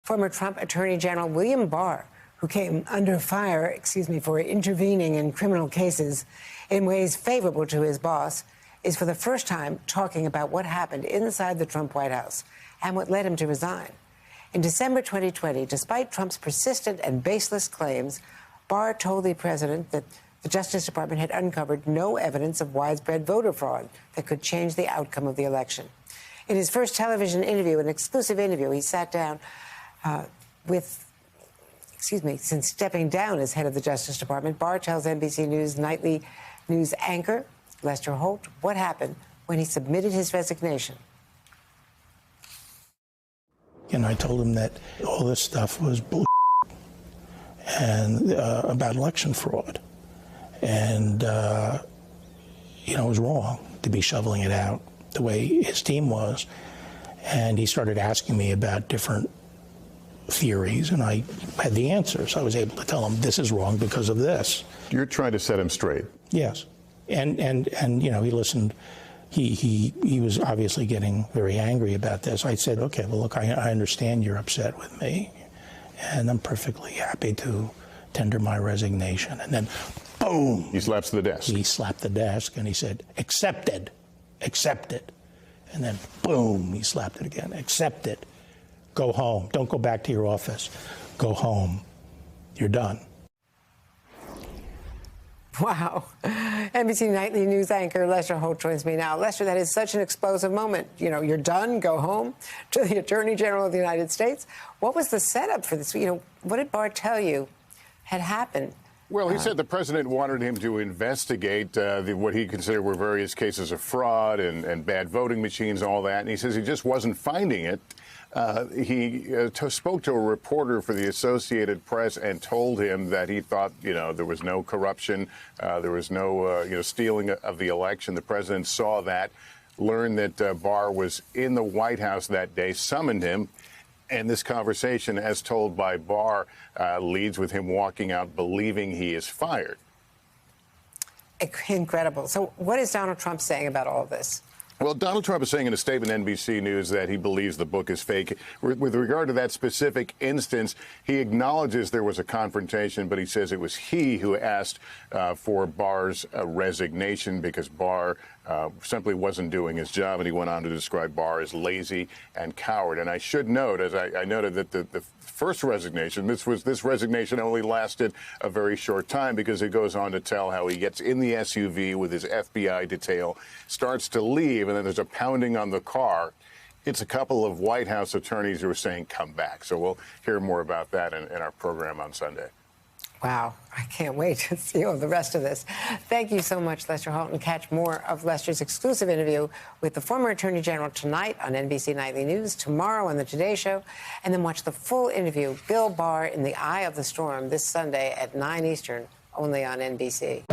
Former Trump Attorney General William Barr, who came under fire, for intervening in criminal cases in ways favorable to his boss, is for the first time talking about what happened inside the Trump White House and what led him to resign. In December 2020, despite Trump's persistent and baseless claims, Barr told the president that the Justice Department had uncovered no evidence of widespread voter fraud that could change the outcome of the election. In his first television interview, an exclusive interview, he sat down since stepping down as head of the Justice Department. Barr tells NBC News nightly news anchor Lester Holt what happened when he submitted his resignation. And I told him that all this stuff was bullshit and about election fraud. And, it was wrong to be shoveling it out the way his team was. And he started asking me about different theories, and I had the answers. I was able to tell him this is wrong because of this. You're trying to set him straight. Yes. And he listened. He was obviously getting very angry about this. I said, okay, well, look, I understand you're upset with me, and I'm perfectly happy to tender my resignation. And then, boom. He slaps the desk. He slapped the desk, and he said, accepted, accepted. And then, boom, he slapped it again, accepted. Go home. Don't go back to your office. Go home. You're done. Wow. NBC Nightly News anchor Lester Holt joins me now. Lester, that is such an explosive moment. You're done, go home, to the Attorney General of the United States. What was the setup for this? What did Barr tell you had happened? Well, he said the president wanted him to investigate what he considered were various cases of fraud and bad voting machines, all that. And he says he just wasn't finding it. He spoke to a reporter for the Associated Press and told him that he thought, there was no corruption, there was no, stealing of the election. The president saw that, learned that Barr was in the White House that day, summoned him. And this conversation, as told by Barr, leads with him walking out believing he is fired. Incredible. So what is Donald Trump saying about all of this? Well, Donald Trump is saying in a statement to NBC News that he believes the book is fake. With regard to that specific instance, he acknowledges there was a confrontation, but he says it was he who asked for Barr's resignation because Barr simply wasn't doing his job, and he went on to describe Barr as lazy and coward. And I should note, as I noted, that the first resignation, this resignation only lasted a very short time because it goes on to tell how he gets in the SUV with his FBI detail, starts to leave, and then there's a pounding on the car. It's a couple of White House attorneys who are saying, come back. So we'll hear more about that in our program on Sunday. Wow. I can't wait to see all the rest of this. Thank you so much, Lester Holt. And catch more of Lester's exclusive interview with the former Attorney General tonight on NBC Nightly News, tomorrow on The Today Show, and then watch the full interview, Bill Barr in the Eye of the Storm, this Sunday at 9 Eastern, only on NBC.